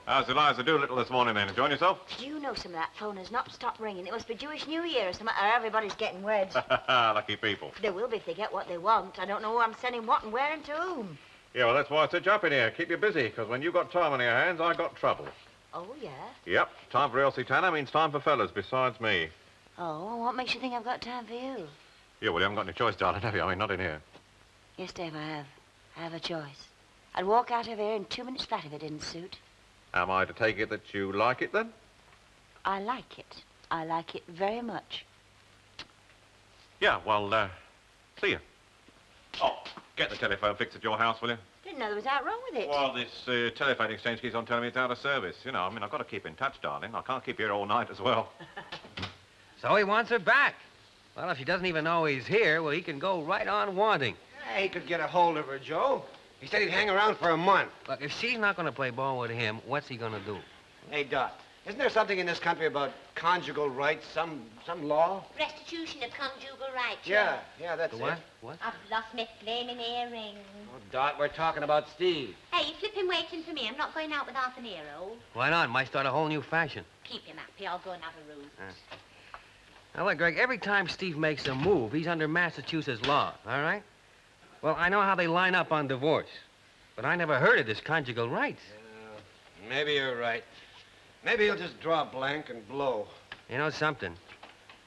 How's Eliza Doolittle this morning, then? Enjoying yourself? Do you know some of that phone has not stopped ringing? It must be Jewish New Year or something, or everybody's getting wed. Lucky people. They will be if they get what they want. I don't know who I'm sending what and where and to whom. Yeah, well, that's why I said you up in here. Keep you busy, because when you've got time on your hands, I got trouble. Oh, yeah? Yep. Time for Elsie Tanner means time for fellas besides me. Oh, well, what makes you think I've got time for you? Yeah, well, you haven't got any choice, darling, have you? I mean, not in here. Yes, Dave, I have. I have a choice. I'd walk out of here in 2 minutes flat if it didn't suit. Am I to take it that you like it, then? I like it. I like it very much. Yeah, well, see you. Oh, get the telephone fixed at your house, will you? Didn't know there was that wrong with it. Well, this telephone exchange keeps on telling me it's out of service. You know, I mean, I've got to keep in touch, darling. I can't keep you here all night as well. So he wants her back. Well, if she doesn't even know he's here, well, he can go right on wanting. Yeah, he could get a hold of her, Joe. He said he'd hang around for a month. Look, if she's not going to play ball with him, what's he going to do? Hey, Dot, isn't there something in this country about conjugal rights, some law? Restitution of conjugal rights. Yeah, that's The it. what? What? I've lost my flaming earring. Oh, Dot, we're talking about Steve. Hey, you flipping waiting for me. I'm not going out with half an ear-old. Why not? Might start a whole new fashion. Keep him happy. I'll go and have a root. Now, look, Greg, every time Steve makes a move, he's under Massachusetts law, all right? Well, I know how they line up on divorce, but I never heard of this conjugal rights. Maybe you're right. Maybe he'll just draw a blank and blow. You know something?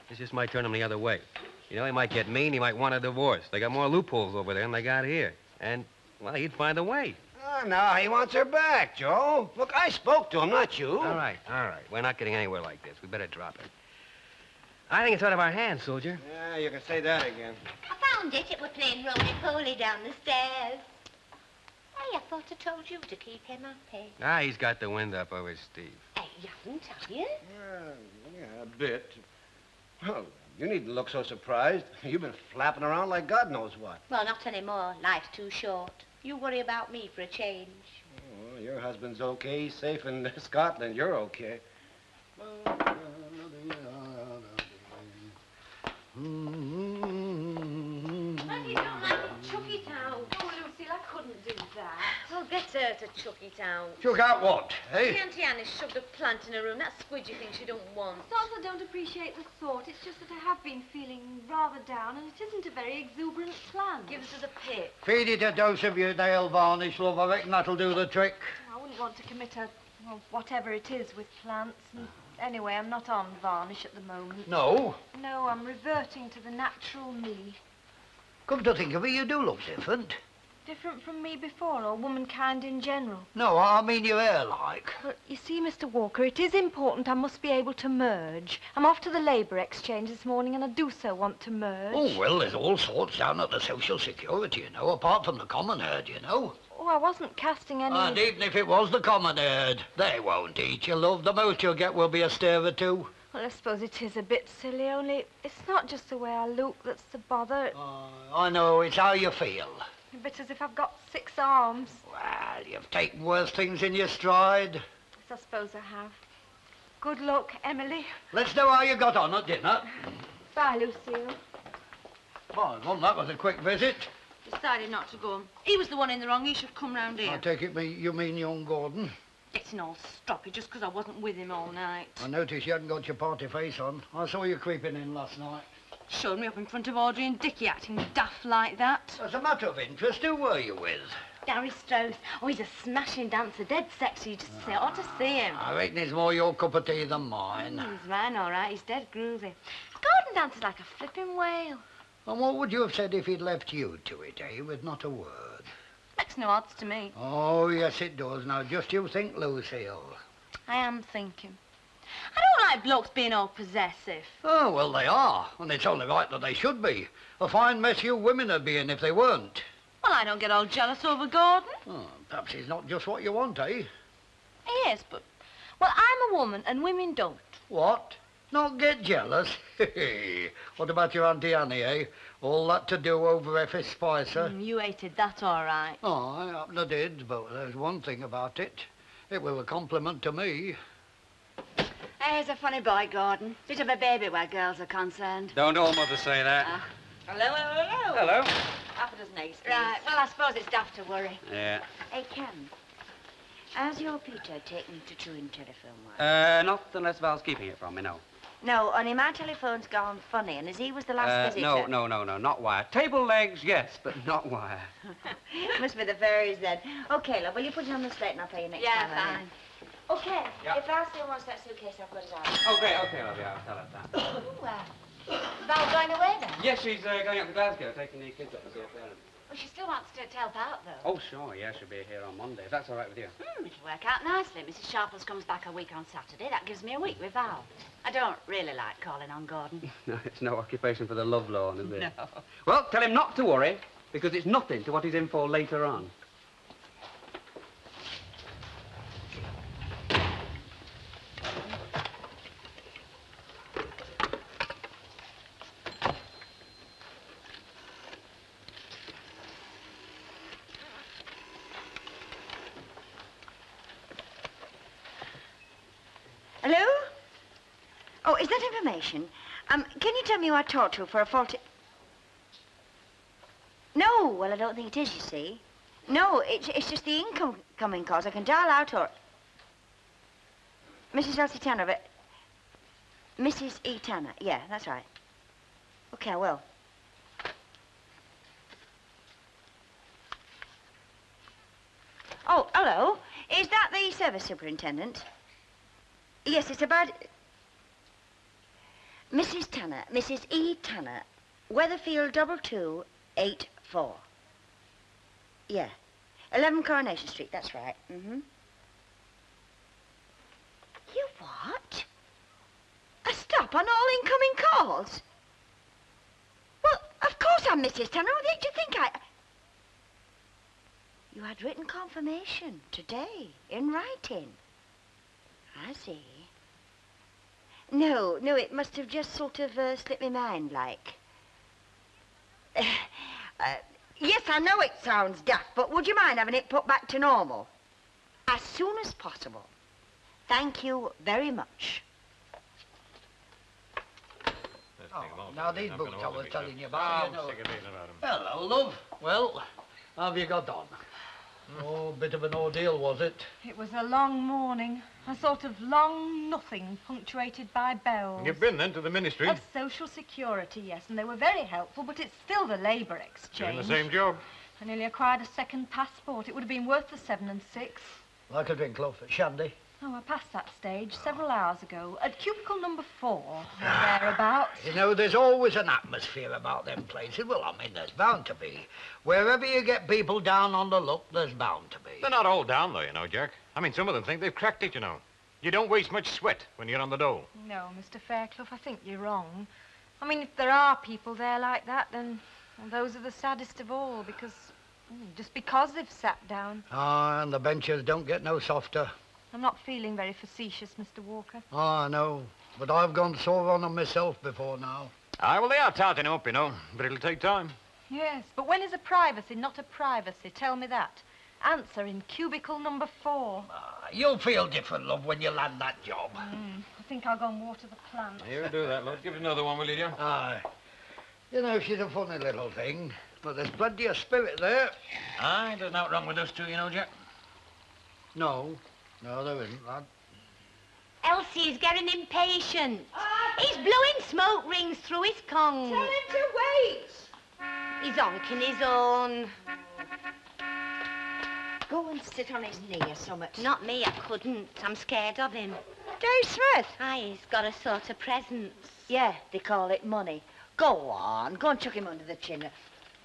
This just might turn him the other way. You know, he might get mean, he might want a divorce. They got more loopholes over there than they got here. And, well, he'd find a way. Oh, no, he wants her back, Joe. Look, I spoke to him, not you. All right. We're not getting anywhere like this. We better drop it. I think it's out of our hands, soldier. Yeah, you can say that again. I found it. It was playing roly-poly down the stairs. Hey, I thought I told you to keep him happy. Ah, he's got the wind up over Steve. Hey, you haven't, have you? Yeah, a bit. Well, you needn't look so surprised. You've been flapping around like God knows what. Well, not anymore. Life's too short. You worry about me for a change. Oh, well, your husband's okay. He's safe in Scotland. You're okay. Maggie, don't like to chuck it out. Oh, Lucille, I couldn't do that. Well, get her to chuck it out. Chuck out what, eh? Auntie Annie's shoved a plant in her room. That squidgy thing she don't want. It's not that I don't appreciate the thought. It's just that I have been feeling rather down, and it isn't a very exuberant plan. Give us the pip. Feed it a dose of your nail varnish, love. I reckon that'll do the trick. I wouldn't want to commit well, whatever it is with plants. And anyway, I'm not on varnish at the moment. No? No, I'm reverting to the natural me. Come to think of it, you do look different. Different from me before, or womankind in general. No, I mean your hair like. But you see, Mr. Walker, it is important I must be able to merge. I'm off to the Labour Exchange this morning, and I do so want to merge. Oh, well, there's all sorts down at the Social Security, you know, apart from the common herd, you know. Oh, I wasn't casting any... And even if it was the common herd, they won't eat you, love. The most you'll get will be a stare or two. Well, I suppose it is a bit silly, only it's not just the way I look that's the bother. I know, it's how you feel. A bit as if I've got 6 arms. Well, you've taken worse things in your stride. Yes, I suppose I have. Good luck, Emily. Let's know how you got on at dinner. Bye, Lucille. Oh, well, that was a quick visit. Decided not to go. He was the one in the wrong. He should come round here. I take it you mean young Gordon? Getting all stroppy just because I wasn't with him all night. I noticed you hadn't got your party face on. I saw you creeping in last night. Showed me up in front of Audrey and Dickie acting daft like that. As a matter of interest, who were you with? Gary Strauss. Oh, he's a smashing dancer, dead sexy. You just ought to see him. I reckon he's more your cup of tea than mine. He's mine, all right. He's dead groovy. Gordon dances like a flipping whale. And what would you have said if he'd left you to it, eh, with not a word? Makes no odds to me. Oh, yes, it does. Now, just you think, Lucille. I am thinking. I don't like blokes being all possessive. Oh, well, they are, and it's only right that they should be. A fine mess you women would be in if they weren't. Well, I don't get all jealous over Gordon. Oh, perhaps he's not just what you want, eh? He is, but... Well, I'm a woman, and women don't. What? Not get jealous? What about your Auntie Annie, eh? All that to do over Effie Spicer? You hated that, all right. Oh, I happen I did, but there's one thing about it. It was a compliment to me. He's a funny boy, Gordon. Bit of a baby where girls are concerned. Don't all mothers say that. Hello. Hello. Half a dozen eggs, please. Right, well, I suppose it's daft to worry. Yeah. Hey, Ken. How's your Peter taking to chewing telephone work? Not unless Val's keeping it from me, no. No, only my telephone's gone funny, and as he was the last visitor... No, not wire. Table legs, yes, but not wire. Must be the fairies, then. Okay, love, will you put it on the slate and I'll pay you next time? Yeah, fine. Okay, Yeah. if Val still wants that suitcase, I've got it out. Okay, love, yeah, I'll tell her that. Ooh, Val going away, then? Yes, she's going up to Glasgow, taking the kids up to see her parents. Well, she still wants to help out, though. Oh, sure, yeah, she'll be here on Monday, if that's all right with you. It'll work out nicely. Mrs. Sharples comes back a week on Saturday. That gives me a week with Val. I don't really like calling on Gordon. No, it's no occupation for the lovelorn, is it? No. Well, tell him not to worry, because it's nothing to what he's in for later on. Hello? Oh, is that information? Can you tell me who I talked to for a faulty... No, well, I don't think it is, you see. No, it's just the incoming calls. I can dial out or... Mrs. Elsie Tanner, but... Mrs. E. Tanner. Yeah, that's right. Okay, I will. Oh, hello. Is that the service superintendent? Yes, it's about... Mrs. Tanner, Mrs. E. Tanner, Weatherfield 2284. Yeah. 11 Coronation Street, that's right. Mm-hmm. You what? A stop on all incoming calls? Well, of course I'm Mrs. Tanner. What did you think I... You had written confirmation today, in writing. I see. No, it must have just sort of slipped my mind, like. Yes, I know it sounds daft, but would you mind having it put back to normal? As soon as possible. Thank you very much. Oh, now these boots I was telling you about, you know. Sick of reading about 'em. Hello, love. Well, how have you got on? Oh, bit of an ordeal, was it? It was a long morning. A sort of long nothing punctuated by bells. You've been, then, to the ministry? Of Social Security, yes, and they were very helpful, but it's still the Labour Exchange. Doing the same job? I nearly acquired a second passport. It would have been worth the 7 and 6. Like a drink, love. Shandy. Oh, I passed that stage several hours ago, at cubicle number 4, or thereabouts. You know, there's always an atmosphere about them places. Well, I mean, there's bound to be. Wherever you get people down on the luck, there's bound to be. They're not all down, though, you know, Jack. I mean, some of them think they've cracked it, you know. You don't waste much sweat when you're on the dole. No, Mr. Fairclough, I think you're wrong. I mean, if there are people there like that, then well, those are the saddest of all, because... just because they've sat down. Ah, and the benches don't get no softer. I'm not feeling very facetious, Mr. Walker. Oh, I know. But I've gone sore on them myself before now. Aye, well, they are tarting up, you know, but it'll take time. Yes, but when is a privacy not a privacy? Tell me that. Answer in cubicle number 4. You'll feel different, love, when you land that job. I think I'll go and water the plant. You do that, love. Give us another one, will you, dear? Aye. You know, she's a funny little thing, but there's plenty of spirit there. Aye, there's nothing wrong with us two, you know, Jack. No, there isn't, lad. Elsie's getting impatient. He's blowing smoke rings through his conch. Tell him to wait. He's honking his own. Go and sit on his knee or something. Not me, I couldn't. I'm scared of him. Dave Smith. Aye, he's got a sort of presence. Yeah, they call it money. Go on, go and chuck him under the chin.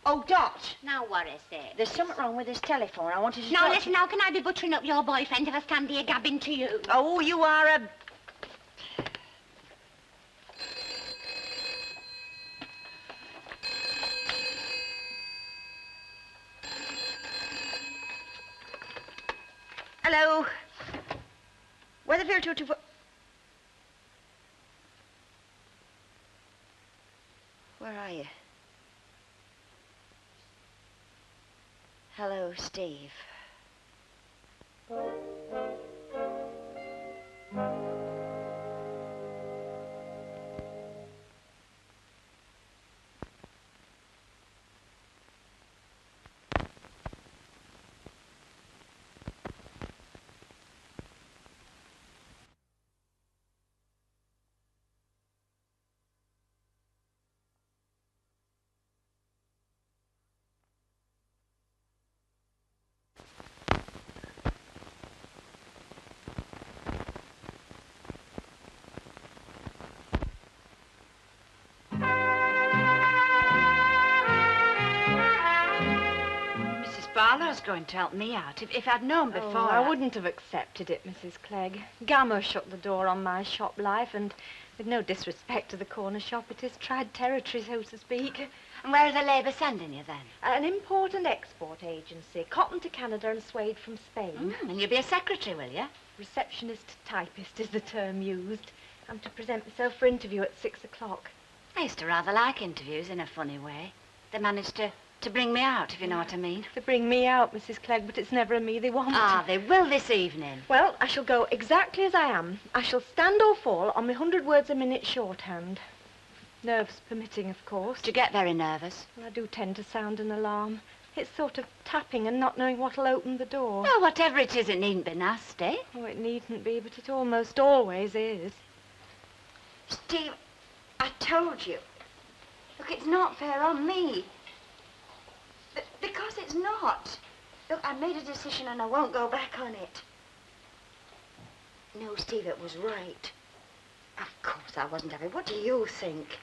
Oh, Dot, Now, what is it? there's something wrong with this telephone. I wanted to Now, talk to listen, how can I be buttering up your boyfriend if I stand here gabbing to you? Oh, you are a... Hello. Weatherfield 224... Where are you? Hello, Steve. going to help me out. If I'd known before... Oh, I wouldn't have accepted it, Mrs. Clegg. Gamma shut the door on my shop life, and with no disrespect to the corner shop, it is tried territory, so to speak. And where are the Labour sending you, then? An import and export agency. Cotton to Canada and suede from Spain. And you'll be a secretary, will you? Receptionist typist is the term used. I'm to present myself for interview at 6 o'clock. I used to rather like interviews in a funny way. They managed to bring me out, if you know what I mean. They bring me out, Mrs. Clegg, but it's never a me they want. Ah, they will this evening. Well, I shall go exactly as I am. I shall stand or fall on my 100 words a minute shorthand. Nerves permitting, of course. Do you get very nervous? Well, I do tend to sound an alarm. It's sort of tapping and not knowing what'll open the door. Well, whatever it is, it needn't be nasty. Oh, it needn't be, but it almost always is. Steve, I told you. Look, it's not fair on me. Because it's not. Look, I made a decision and I won't go back on it. No, Steve, it was right. Of course I wasn't happy. What do you think?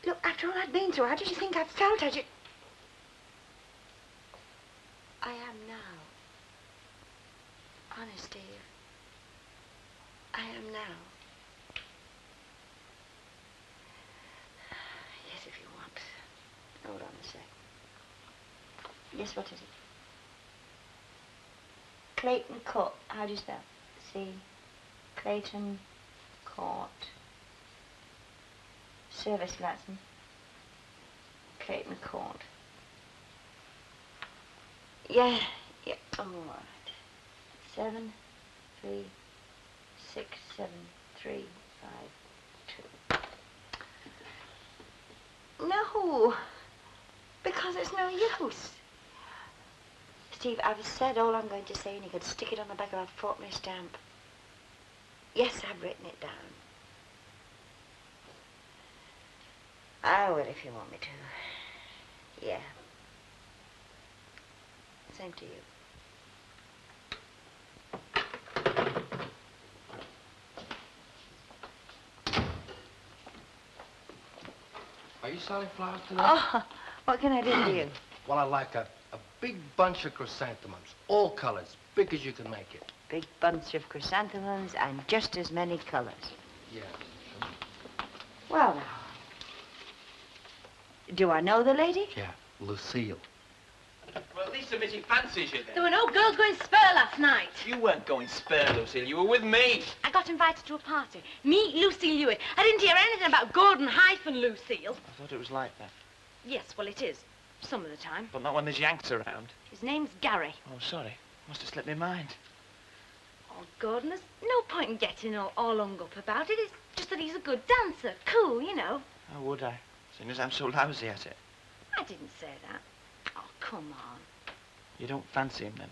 Look, after all I'd been through, how did you think I felt? I am now. Honest, Steve. I am now. Yes, if you want. Hold on a sec. Yes, what is it? Clayton Court. How do you spell? C. Clayton Court. Service lesson. Clayton Court. Yeah. All right. 7, 3, 6, 7, 3, 5, 2. No. Because it's no use. Steve, I've said all I'm going to say, and you could stick it on the back of a fortnight stamp. Yes, I've written it down. I will if you want me to. Yeah. Same to you. Are you selling flowers today? Oh, what can I do for you? Well, I'd like a big bunch of chrysanthemums, all colors, big as you can make it. Big bunch of chrysanthemums and just as many colors. Yeah. Well, now. Do I know the lady? Yeah, Lucille. Well, at least admit he fancies you then. There were no girls going spur last night. You weren't going spare, Lucille. You were with me. I got invited to a party. Meet Lucille Hewitt. I didn't hear anything about Gordon-Lucille. I thought it was like that. Yes, well, it is. Some of the time. But not when there's Yanks around. His name's Gary. Oh, sorry. Must have slipped my mind. Oh, Gordon, there's no point in getting all hung up about it. It's just that he's a good dancer. Cool, you know. How would I? Seeing as I'm so lousy at it. I didn't say that. Oh, come on. You don't fancy him, then?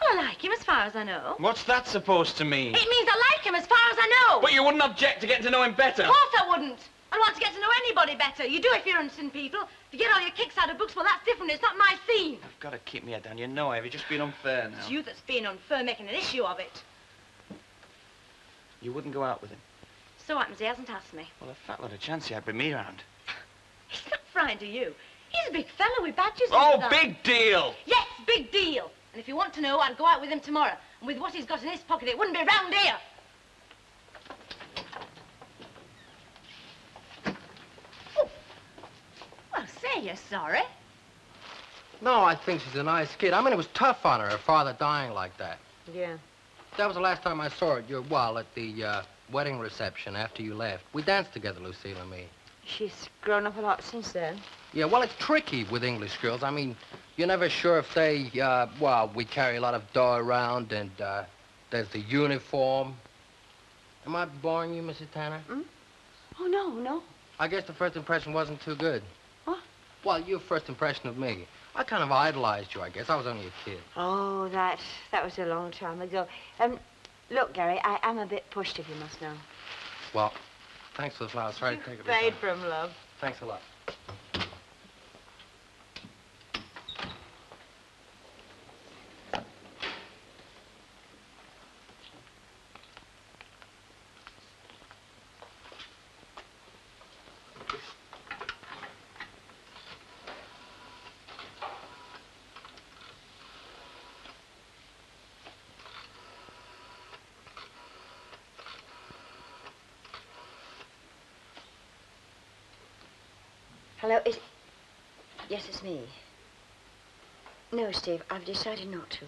Well, I like him as far as I know. What's that supposed to mean? It means I like him as far as I know. But you wouldn't object to getting to know him better. Of course I wouldn't. I want to get to know anybody better. You do if you're interested in people. If you get all your kicks out of books, well, that's different. It's not my scene. I've got to keep my head down. You know I have. You're just being unfair now. It's you that's being unfair, making an issue of it. You wouldn't go out with him? So happens he hasn't asked me. Well, a fat lot of chance he had with me around. He's not frightened of you. He's a big fellow with badges. Oh, big deal! Yes, big deal. And if you want to know, I'd go out with him tomorrow. And with what he's got in his pocket, it wouldn't be round here. Oh. Well, say you're sorry. No, I think she's a nice kid. I mean, it was tough on her father dying like that. Yeah. That was the last time I saw her at your at the wedding reception after you left. We danced together, Lucille and me. She's grown up a lot since then. Yeah, well, it's tricky with English girls. I mean, you're never sure if they, we carry a lot of dough around, and there's the uniform. Am I boring you, Mrs. Tanner? Hmm? Oh, no. I guess the first impression wasn't too good. What? Well, your first impression of me. I kind of idolized you, I guess. I was only a kid. Oh, that was a long time ago. Look, Gary, I am a bit pushed, if you must know. Well, thanks for the flowers. Sorry to take it. Paid for 'em, love. Thanks a lot. Hello, is it... Yes, it's me. No, Steve, I've decided not to.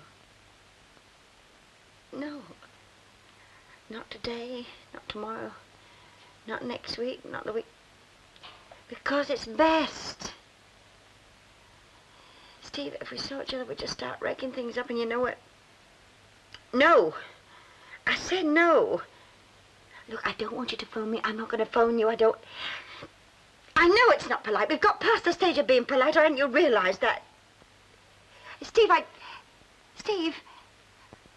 No. Not today, not tomorrow, not next week, not the week... Because it's best. Steve, if we saw each other, we'd just start wrecking things up, and you know what? No. I said no. Look, I don't want you to phone me. I'm not going to phone you. I know it's not polite. We've got past the stage of being polite. Haven't you realized that? Steve, Steve,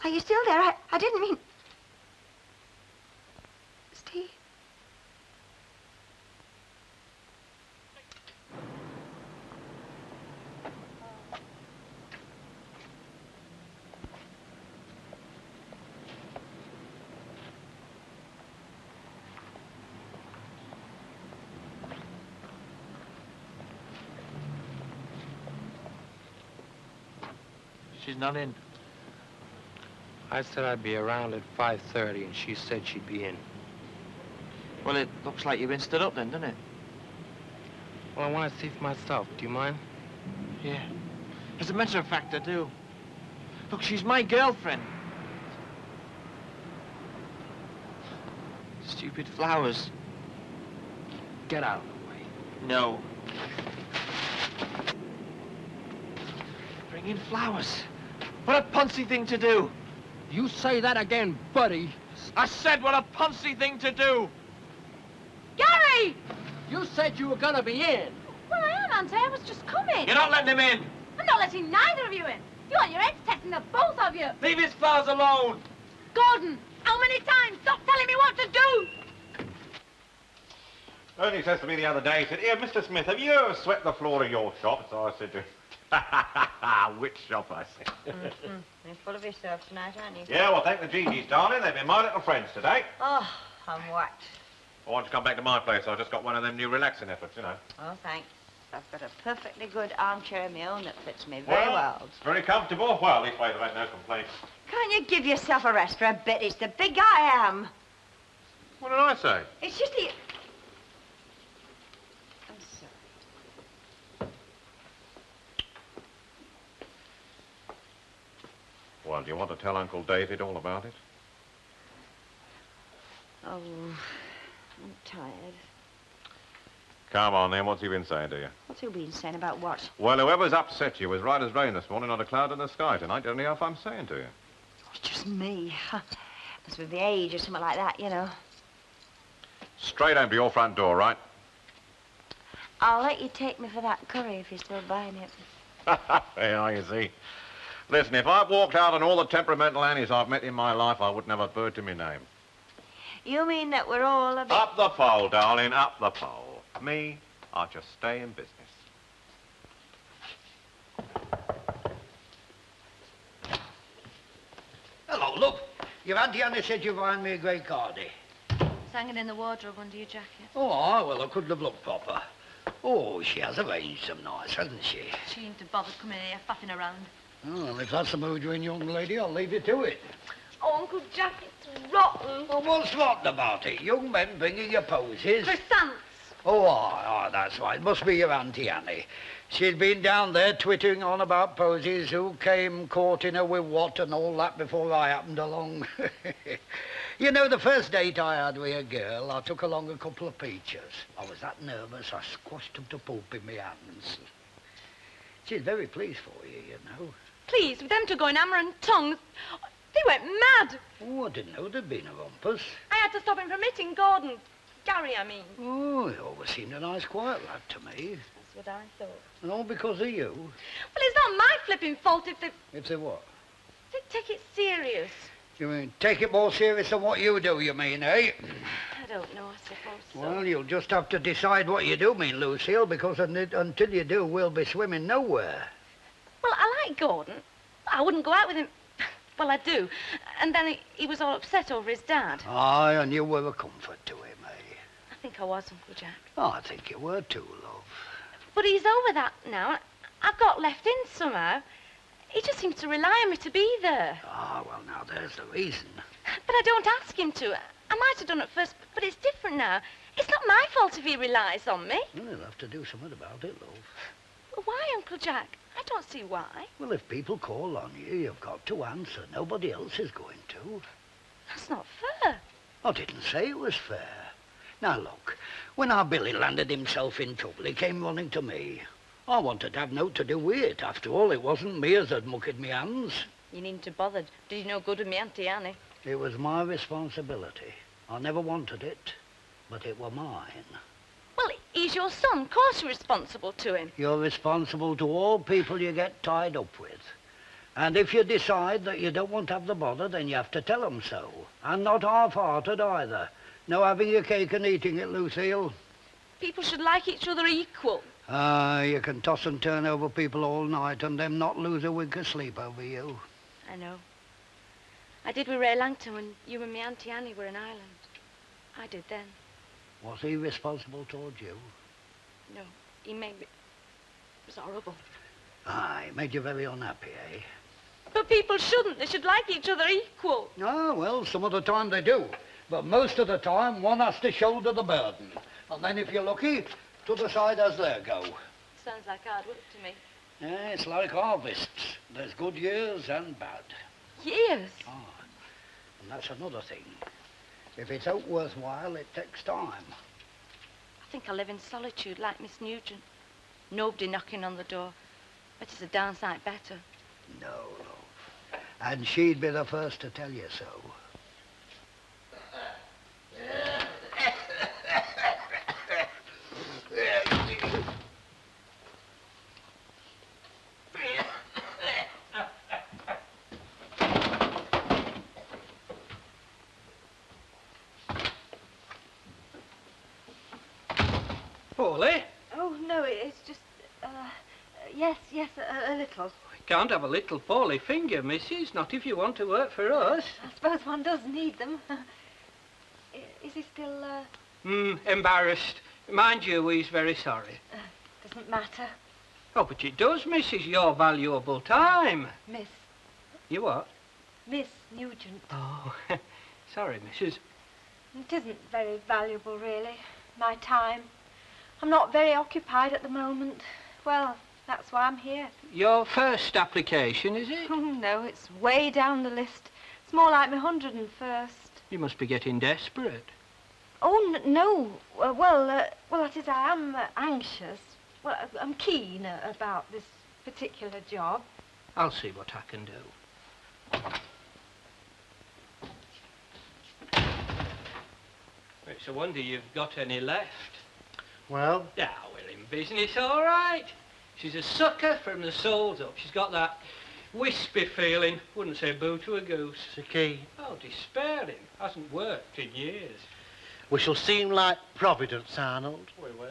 are you still there? I didn't mean... Steve? She's not in. I said I'd be around at 5:30, and she said she'd be in. Well, it looks like you've been stood up then, doesn't it? Well, I want to see for myself. Do you mind? Yeah. As a matter of fact, I do. Look, she's my girlfriend. Stupid flowers. Get out of the way. No. Bring in flowers. What a poncy thing to do. You say that again, buddy. I said what a poncy thing to do. Gary! You said you were gonna be in. Well, I am, Auntie. I was just coming. You're not letting him in. I'm not letting neither of you in. You want your heads taken, the both of you. Leave his flowers alone. Gordon, how many times? Stop telling me what to do. Ernie says to me the other day, he said, "Here, Mr. Smith, have you ever swept the floor of your shop?" So I said to him, "Which shop?" I said. You're full of yourself tonight, aren't you? Yeah, well, thank the Gigi's, darling. They've been my little friends today. Oh, I'm whacked. I want you to come back to my place. I've just got one of them new relaxing efforts, you know. Oh, thanks. I've got a perfectly good armchair of my own that fits me very well. It's very comfortable. Well, at least I've had no complaints. Can't you give yourself a rest for a bit? It's the big I am. What did I say? It's just the... I'm sorry. Well, do you want to tell Uncle David all about it? Oh, I'm tired. Come on, then. What's he been saying to you? What's he been saying about what? Well, whoever's upset you was right as rain this morning, not a cloud in the sky tonight. Don't you know if I'm saying to you? It's just me. Must be the age or something like that, you know. Straight home to your front door, right? I'll let you take me for that curry if you're still buying it. Yeah, you see. Listen, if I'd walked out on all the temperamental Annies I've met in my life, I wouldn't have a bird to my name. You mean that we're all a bit... Up the pole, darling, up the pole. Me, I'll just stay in business. Hello, look. Your Auntie Annie said you'd find me a grey cardi. It's hanging in the wardrobe under your jacket. Oh, well, I couldn't have looked proper. Oh, she has arranged them nice, hasn't she? She ain't to bother coming here faffing around. Oh, well, if that's the mood you're in, young lady, I'll leave you to it. Oh, Uncle Jack, it's rotten. Well, what's rotten about it? Young men bringing you posies. Croissants. Oh, that's right. Must be your Auntie Annie. She'd been down there twittering on about posies, who came courting her with what and all that before I happened along. You know, the first date I had with a girl, I took along a couple of peaches. I was that nervous, I squashed them to pulp in my hands. She's very pleased for you, you know. Please, with them two going hammer and tongs, they went mad. Oh, I didn't know there'd been a rumpus. I had to stop him from hitting Gordon. Gary, I mean. Oh, he always seemed a nice, quiet lad to me. That's what I thought. And all because of you. Well, it's not my flipping fault if they... If they what? They take it serious. You mean, take it more serious than what you do, you mean, eh? I don't know, I suppose so. Well, you'll just have to decide what you do mean, Lucille, because until you do, we'll be swimming nowhere. Well, I like Gordon. I wouldn't go out with him. Well, I do. And then he was all upset over his dad. Aye, and you were a comfort to him, eh? I think I was, Uncle Jack. Oh, I think you were too, love. But he's over that now. I've got left in somehow. He just seems to rely on me to be there. Ah, well, now, there's the reason. But I don't ask him to. I might have done at first, but it's different now. It's not my fault if he relies on me. Well, you'll have to do something about it, love. Well, why, Uncle Jack? I don't see why. Well, if people call on you, you've got to answer. Nobody else is going to. That's not fair. I didn't say it was fair. Now, look, when our Billy landed himself in trouble, he came running to me. I wanted to have naught to do with it. After all, it wasn't me as had mucked me hands. You needn't have bothered. Did you no good with me Auntie Annie? It was my responsibility. I never wanted it, but it were mine. Well, he's your son. Of course you're responsible to him. You're responsible to all people you get tied up with. And if you decide that you don't want to have the bother, then you have to tell them so. And not half-hearted either. No having your cake and eating it, Lucille. People should like each other equal. You can toss and turn over people all night and them not lose a wink of sleep over you. I know. I did with Ray Langton when you and me Auntie Annie were in Ireland. I did then. Was he responsible towards you? No, he made me... It was horrible. He made you very unhappy, eh? But people shouldn't. They should like each other equal. Ah, well, some of the time they do. But most of the time, one has to shoulder the burden. And then if you're lucky, to the side as there go. Sounds like hard work to me. Yeah, it's like harvests. There's good years and bad. Years? And that's another thing. If it's out worthwhile, it takes time. I think I live in solitude like Miss Nugent. Nobody knocking on the door. But it's a darn sight better. No, love. And she'd be the first to tell you so. Paulie? Oh, no, it's just, yes, a little. Can't have a little Paulie finger, missus, not if you want to work for us. I suppose one does need them. Is he still, Embarrassed. Mind you, he's very sorry. Doesn't matter. Oh, but it does, missus, your valuable time. Miss. You what? Miss Nugent. Oh, sorry, missus. It isn't very valuable, really, my time. I'm not very occupied at the moment. Well, that's why I'm here. Your first application, is it? Oh, no, it's way down the list. It's more like my 101st. You must be getting desperate. Oh, no. Well, that is, I am anxious. Well, I'm keen about this particular job. I'll see what I can do. It's a wonder you've got any left. Well? Yeah, we're in business, all right. She's a sucker from the soles up. She's got that wispy feeling. Wouldn't say boo to a goose. The key. Oh, despairing. Hasn't worked in years. We shall seem like Providence, Arnold. We will.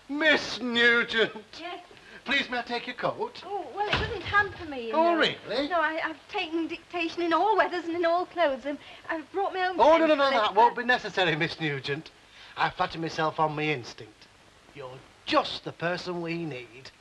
Miss Nugent! Yes? Please, may I take your coat? Oh, well, it doesn't hamper me, you Oh, know. really? No, I've taken dictation in all weathers and in all clothes. I've brought my own Oh, pen. no, that won't be necessary, Miss Nugent. I flatter myself on my instinct. You're just the person we need.